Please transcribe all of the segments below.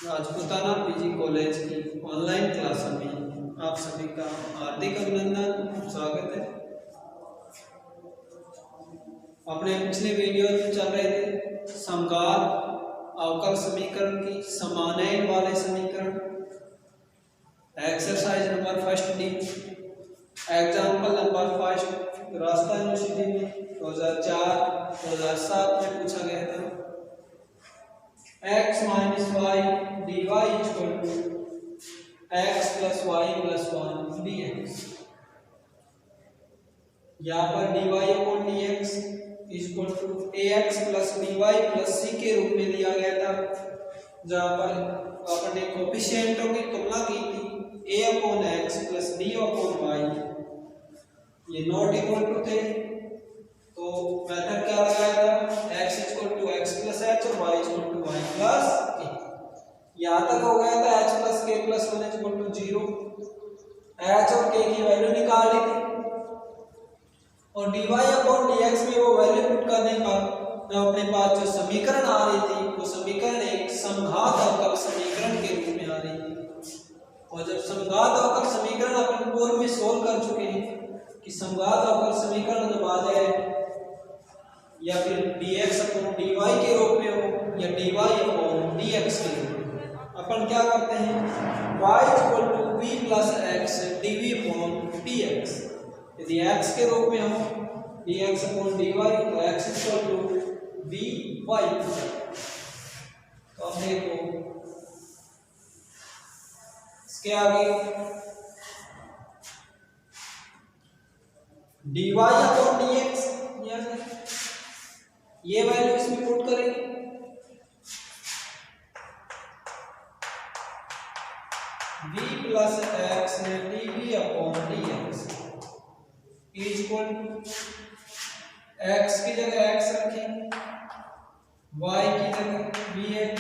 Rajputana PG college की online क्लासों में आप सभी का हार्दिक अभिनंदन, स्वागत है। अपने पिछले वीडियो में चल रहे थे समघात अवकल समीकरण की समानयन वाले समीकरण, exercise number first D, example number first Rajasthan university में 2004-2007 में पूछा गया था। x minus y dy equal to x plus y plus 1 dx। यहाँ पर dy upon dx equal to ax plus by plus c के रूप में दिया गया था, जहाँ पर अपने कोफिशिएंटों की तुलना की थी। a upon x plus d upon y ये नॉट इक्वल टू थे, तो मेथड क्या लगाया था, x equal to x plus h और y equal to y plus k। यहाँ तक हो गया था h plus k plus 1 equal to 0। h और k की वैल्यू निकाल ली थी और dy अपॉन dx में वो वैल्यू पुट करने पर जो अपने पास जो समीकरण आ रही थी वो समीकरण एक समघात अवकल समीकरण के रूप में आ रही थी। और जब समघात अवकल समीकरण अपन पूर्व में सोल्व कर चुके हैं कि समघात अवकल समीकरण जब आ जाए या फिर dx अपॉन dy के रूप में हो या dy अपॉन dx के रूप में, अपन क्या करते हैं, y equal to v plus x dv upon dx। यदि x के रूप में हो dx अपॉन dy तो x इक्वल टू vy। तो अब देखो इसके आगे dy अपॉन dx ये वैल्यू इसमें पुट करेंगे, v plus x dv upon dx equal to x की जगह x रखेंगे, y की जगह vx,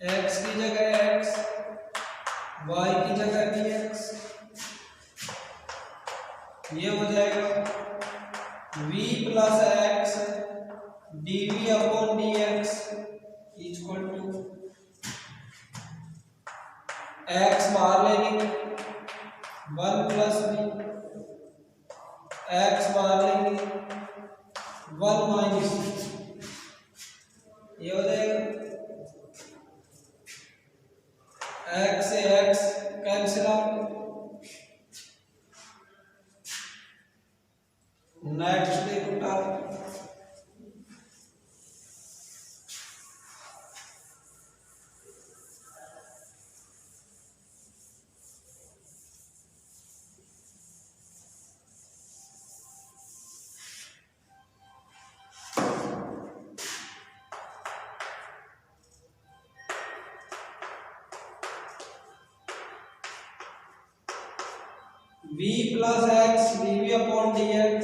x की जगह x, y की जगह vx। ये हो जाएगा v plus x dv upon dx equal to x बाहर लेंगे 1 प्लस v, x बाहर लेंगे 1 माइनस v। ये हो जाएगा x से x कैंसिल आउट। नेक्स्ट देखो v plus x dv upon dx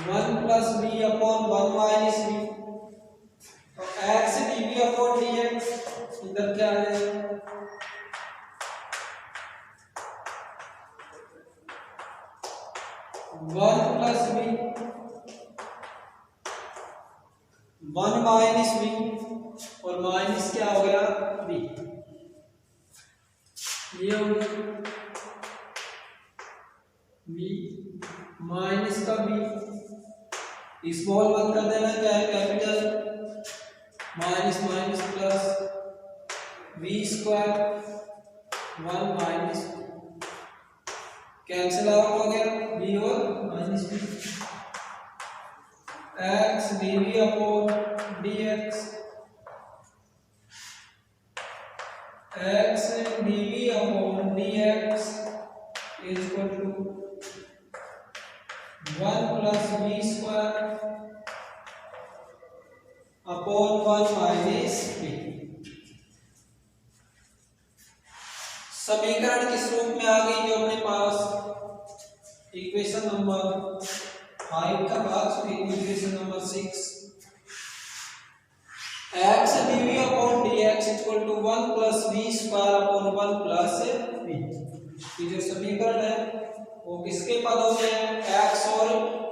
1 plus v upon 1 minus v। तो x dv अपॉन dx इधर क्या आ जाएगा, one plus v 1 minus v और माइनस क्या हो गया v। ये हो गया v माइनस का v, स्मॉल मत कर देना, क्या है capital, minus minus plus v square 1 minus cancel out हो गया v और minus v। x dv upon dx, x dv upon dx equal to 1 plus v square upon 1 minus v। समीकरण किस रूप में आ गई, जो अपने पास इक्वेशन नंबर 5 का भाग equation number 6 x dv upon dx equal to 1 plus v square upon 1 plus v। ये जो समीकरण है वो किसके पदों में है, x और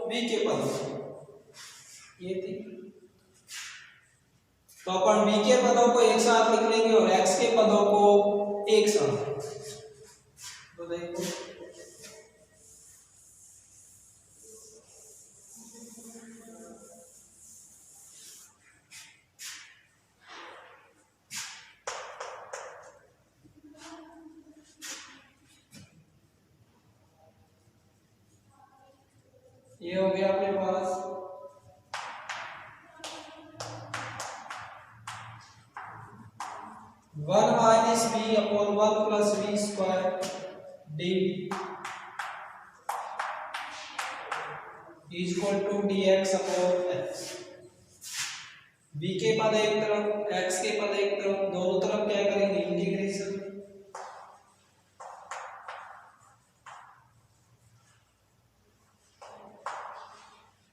v के पदों में। ये थी तो अपन v के पदों को एक साथ लिख लेंगे और x के पदों को एक साथ। तो देखो ये हो गया अपने पास 1 minus v upon 1 plus v square d equal to dx upon x। v के पद एक तरफ x के पद एक तरफ, दोनों तरफ क्या करेंगे इंटीग्रेशन।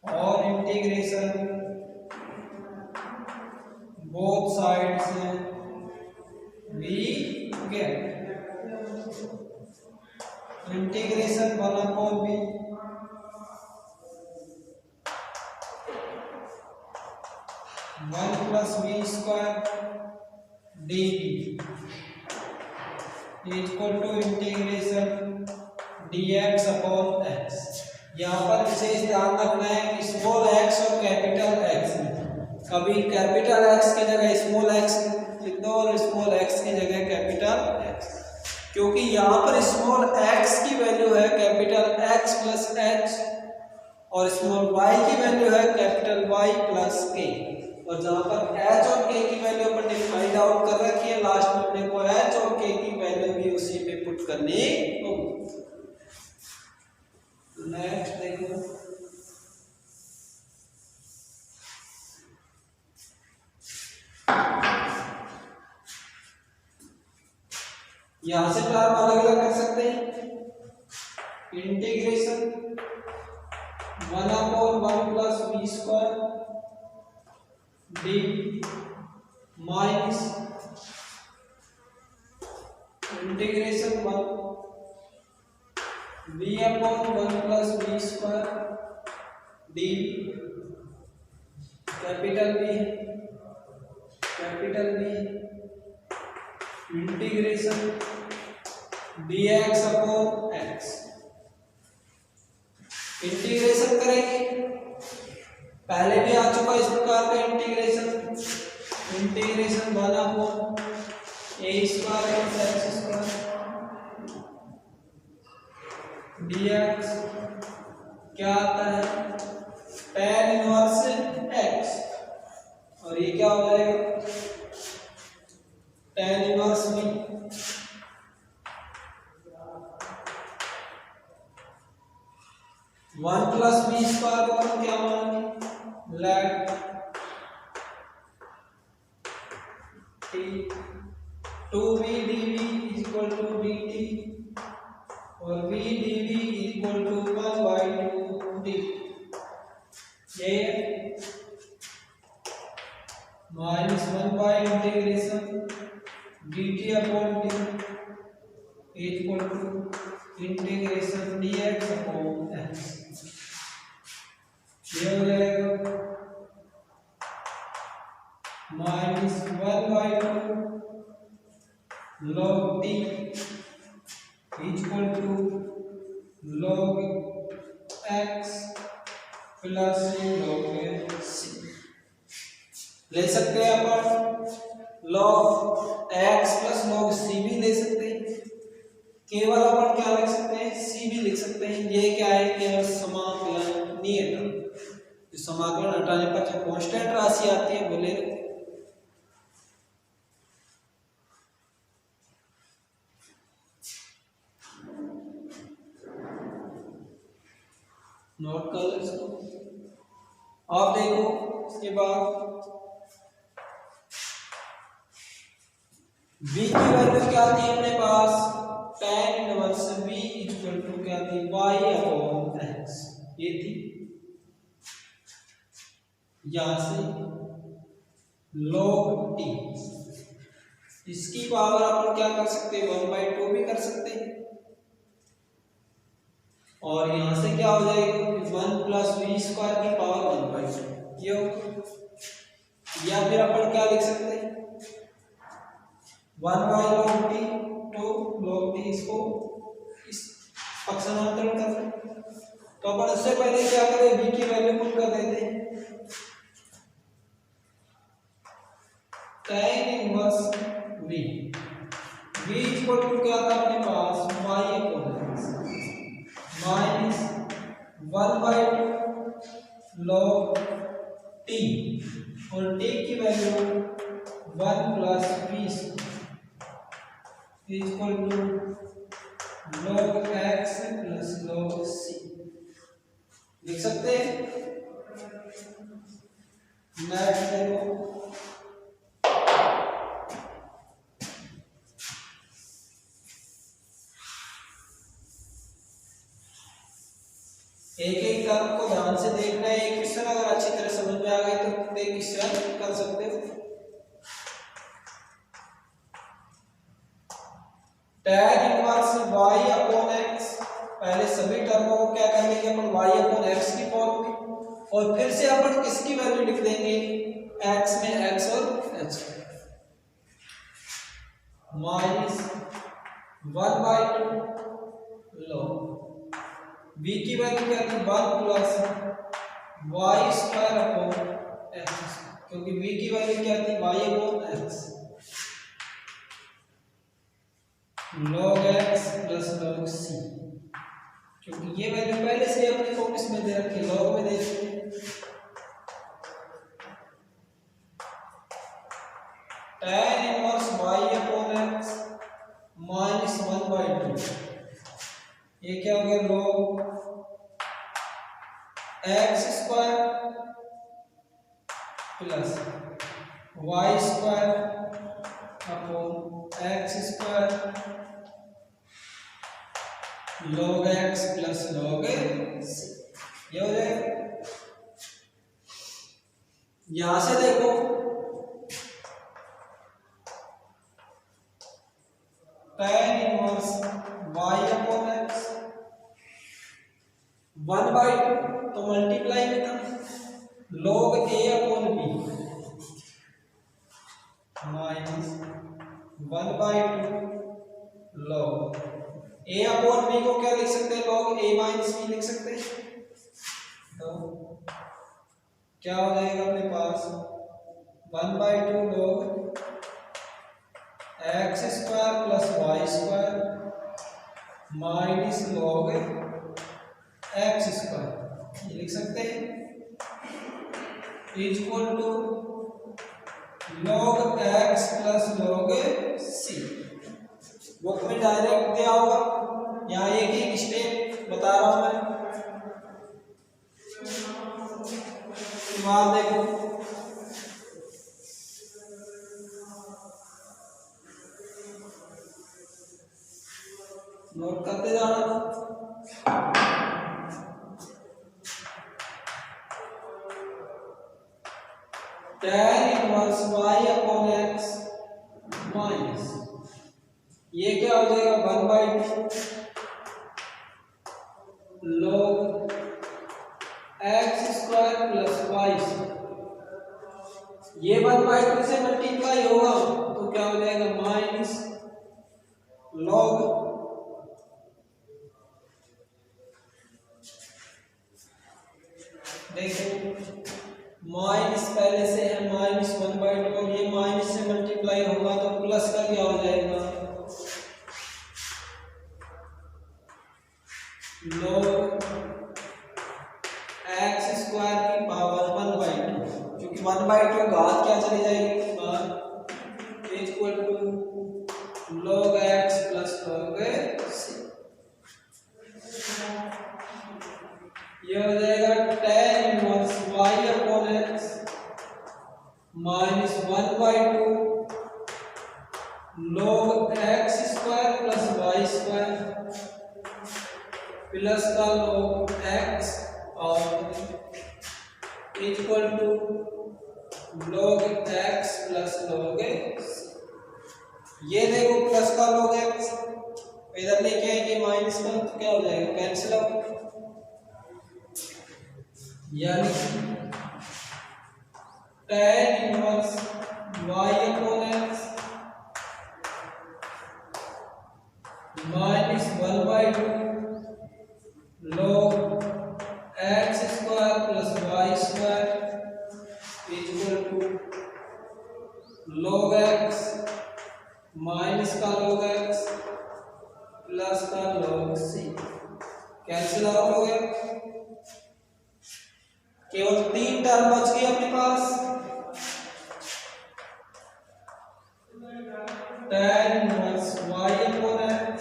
और इंटीग्रेशन बोथ साइड से v get integration 1 upon v 1 plus v square d equal to integration dx upon x। यहाँ पर विशेष ध्यान रखना है स्मॉल x और कैपिटल x, कभी कैपिटल x की जगह स्मॉल x लिख दो और स्मॉल x की जगह कैपिटल x, क्योंकि यहाँ पर स्मॉल x की वैल्यू है कैपिटल x प्लस h और स्मॉल y की वैल्यू है कैपिटल Y प्लस k। और जहाँ पर h और k की वैल्यू अपन ने फाइंड आउट कर रखी है, लास्ट में अपने को h और k की वैल्यू भी उसी में पुट करनी होगी। नेक्स्ट देखो यहां से टर्म अलग अलग कर सकते हैं। Integration 1 upon 1 plus v square D minus integration 1 v upon 1 plus v square D capital B integration dx upon x। Integration करेंगे, पहले भी आ चुका इस प्रकार का integration 1 upon a square plus x square dx क्या आता है tan इनवर्स x, और ये क्या हो जाएगा tan inverse v। One plus v square को हम क्या मानेंगे let t 2v dv equal to dt और v dv equal to 1/2 dt। ये minus 1 by integration dt upon t equal to integration dx upon x। ये हो जाएगा minus 1/2 log t equal to log x plus log c। ले सकते हैं अपन log x plus log c भी ले सकते हैं, केवल अपन क्या लिख सकते हैं c भी लिख सकते हैं। ये क्या है केवल समाकलनीय टर्म, समाकलन हटाने पर जो कांस्टेंट राशि आती है बोले नोट कर लो इसको। आप देखो इसके बाद v की वैल्यू क्या थी अपने पास tan inverse v equal to क्या थी y अपॉन x, ये थी। यहां से log t इसकी पावर अपन क्या कर सकते हैं 1/2 भी कर सकते हैं, और यहां से क्या हो जाएगा 1 प्लस v स्क्वायर की पावर 1/2 ये या फिर अपन क्या लिख सकते हैं 1y log t 2 log t, इसको इस पक्षांतरण कर लें। तो अपन उससे पहले क्या करें v की वैल्यू पुट कर देते हैं tan inverse v। v equal to क्या था अपने पास y माइनस 1/2 log t और t की value 1 plus v equal to log x plus log c लिख सकते हैं। नेक्स्ट देखो एक एक टर्म को ध्यान से देखना है। एक क्वेश्चन अगर अच्छी तरह समझ में आ गए तो एक क्वेश्चन कर सकते हो। tan inverse y upon x, पहले सभी टर्मों को क्या कर लेंगे अपन y अपॉन x की फॉर्म में, और फिर से अपन किसकी वैल्यू लिख देंगे x में x और h माइनस 1/2 log v की वैल्यू क्या थी 1 plus y square upon x, क्योंकि v की वैल्यू क्या थी y upon x log x plus log c, क्योंकि ये वैल्यू पहले से अपने को किस में दे रखी है log में दे रखी है। tan inverse y upon x minus 1/2, ये क्या हो गया log x square plus y square upon x square log x plus log c, ये हो जाएगा। यहां से देखो tan inverse y upon x 1/2 तो मल्टीप्लाई में था log a upon b minus 1/2 log a upon b को क्या लिख सकते हैं log a माइनस b लिख सकते हैं। तो क्या हो जाएगा अपने पास 1/2 log x square plus y square minus log x square, ये लिख सकते हैं equal to log x plus log c। Book में डायरेक्ट दिया होगा, यहाँ एक स्टेप बता रहा हूं मैं। वहां देखो नोट करते जाना। tan inverse y upon x minus ये क्या हो जाएगा 1/2 log x square plus y, ये 1/2 से मल्टीप्लाई होगा तो क्या हो जाएगा माइनस log देखो माइनस पहले से है माइनस 1/2 और ये माइनस से मल्टीप्लाई होगा तो प्लस का क्या हो जाएगा log x स्क्वायर की पावर 1/2, क्योंकि 1/2 घात क्या चली जाएगी बाहर equal to log x plus log c, ये हो जाएगा tan inverse y upon x minus 1/2 log x square plus y square plus का log x और equal to log x plus log x। ये देखो प्लस का log x इधर लेके आएंगे माइनस का तो क्या हो जाएगा कैंसिल आउट, यानी tan inverse y upon x minus 1/2 log x square plus y square equal to log x minus का log x प्लस का log c कैंसिल आउट हो गया। केवल 3 टर्म बच गई अपने पास। tan inverse y upon x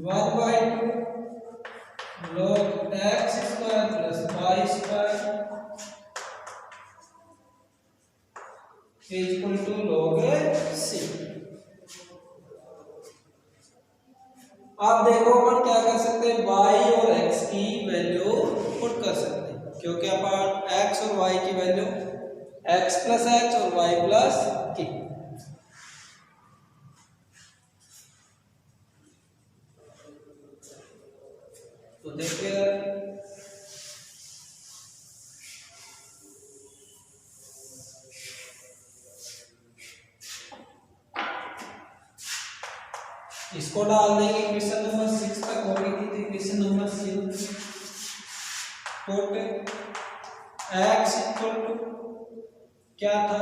1/2 log x square plus y square equal to log c। आप देखो अपन क्या कर सकते हैं, y और x की वैल्यू पुट कर सकते हैं, क्योंकि अपन x और y की वैल्यू x प्लस h और y प्लस k। तो देखिए इसको डाल देंगे क्वेश्चन नंबर 6 तक हो गई थी। Question number 6 put x equal to क्या था,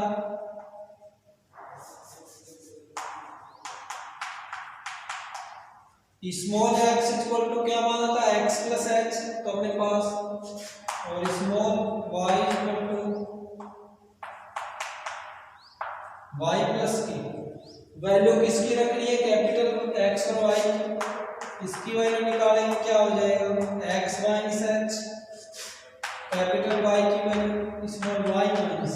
स्मॉल x इक्वल टू क्या माना था, x प्लस h तो अपने पास, और small y equal to y plus की वैल्यू किसकी रखनी है, कैपिटल x और y की। इसकी वैल्यू निकालेंगे क्या हो जाएगा, x minus h, capital Y की वैल्यू स्मॉल y माइनस,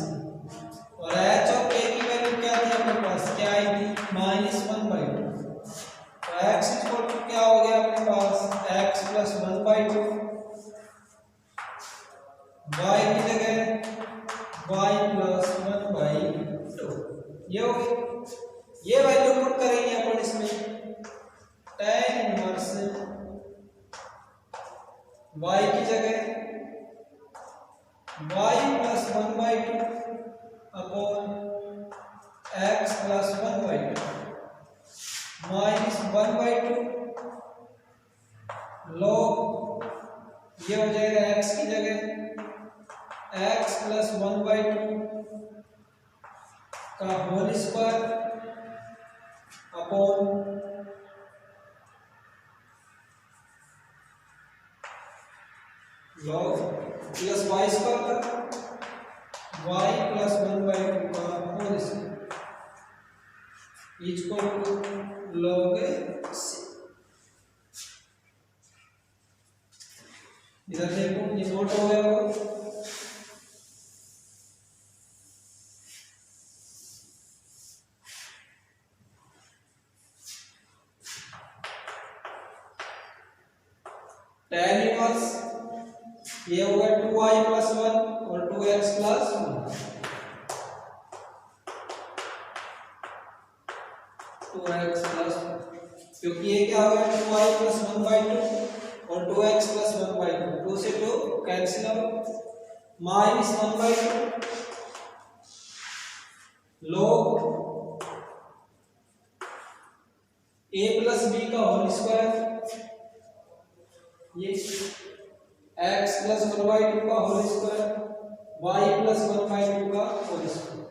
और h और k की वैल्यू क्या थी अपने पास, क्या आई थी, -1/2। तो x इक्वल टू क्या हो गया अपने पास, x प्लस 1/2, y की जगह y प्लस 1/2 ये हो गई। ये वैल्यू पुट करेंगे अपन इसमें, tan इनवर्स y की जगह y plus 1/2 upon x plus 1/2 minus 1/2 log ये हो जाएगा x की जगह x प्लस 1/2 का whole square upon log plus y square का y प्लस 1/2 का whole square equal to log c। इधर देखो ये नोट हो गया होगा। tan इनवर्स ये होगा 2y प्लस 1 और 2x प्लस 1, 2x प्लस 1, क्योंकि ये क्या होगा 2y प्लस 1/2 और 2x प्लस 1/2, 2 से 2 cancel out, minus 1/2 log a plus b का होल स्क्वायर, ये x प्लस 1/2 का होल स्क्वायर, y प्लस 1/2 का होल स्क्वायर।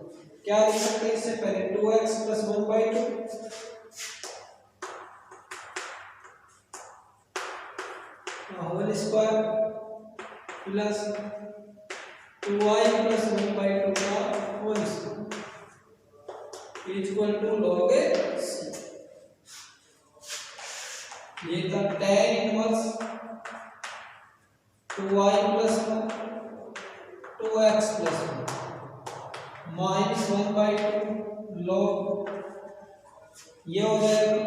क्या लिख सकते हैं इससे पहले, 2x plus 1/2 whole square plus 2y plus 1/2 का whole square equal to log c। ये था tan inverse 2y plus 1 2x plus 1 minus 1/2 log ये हो जाएगा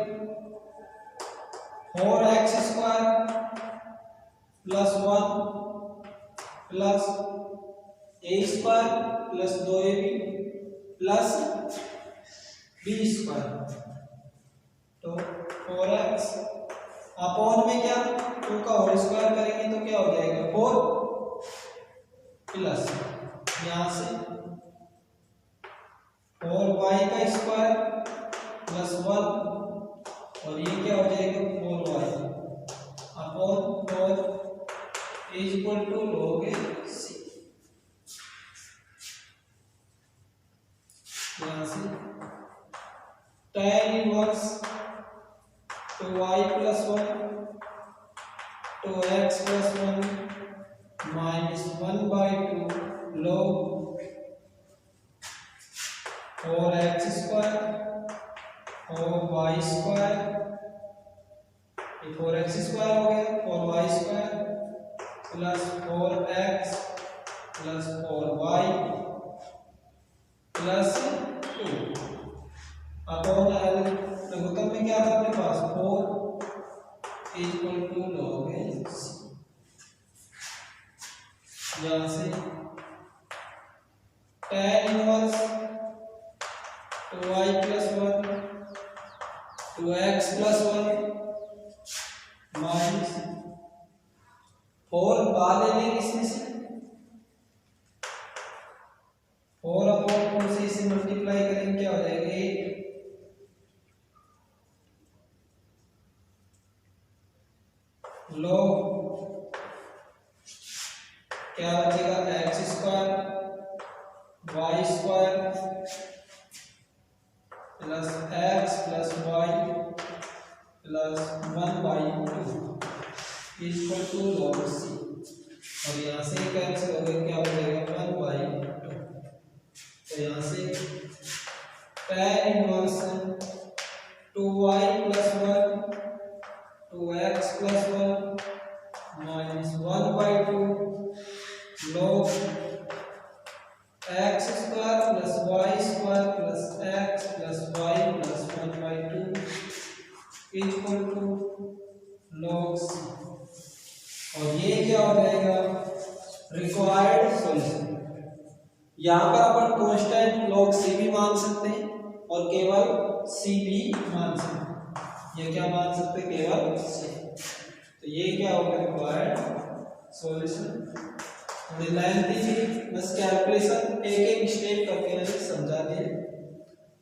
4x square plus 1 plus a square plus 2ab plus b square, तो 4x upon में क्या 2 का होल स्क्वायर करेंगे तो क्या हो जाएगा 4 प्लस यहाँ से 4y का स्क्वायर प्लस 1 और ये क्या हो जाएगा 4y upon 4 is equal to log c। यहाँ से tan inverse 2y plus 1 2x plus 1 minus 1/2 log 4x square 4y square, ये 4x स्क्वायर हो गया 4y square plus 4x plus 4y plus 2 upon L. लघुत्तम में क्या था अपने पास 4 is equal to log c। यहाँ से tan inverse 2y plus 1 2x plus 1 minus 4 बाद ले लेंगे इसमें से 4 अपॉन 2 से इसे मल्टीप्लाई करेंगे क्या हो जाएगा 8 log क्या बचेगा x square y square plus x plus y plus 1/2 equal to log c। और यहाँ से कैंसिल हो गया क्या बचेगा 1/2। तो यहाँ से tan inverse 2y plus 1 2x plus 1 minus 1/2 log x square plus y square plus x plus y plus 1/2 equal to log c। और ये क्या हो जाएगा रिक्वायर्ड सॉल्यूशन। यहाँ पर अपन कांस्टेंट log c भी मान सकते हैं और केवल c भी मान सकते हैं। ये क्या मान सकते हैं केवल c। तो ये क्या होगा रिक्वायर्ड सॉल्यूशन। थोड़ी लेंथी थी बस कैलकुलेशन एक एक स्टेप करके मैंने समझा दिए।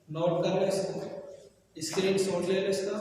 नोट कर लो इसको, स्क्रीनशॉट ले लो इसका।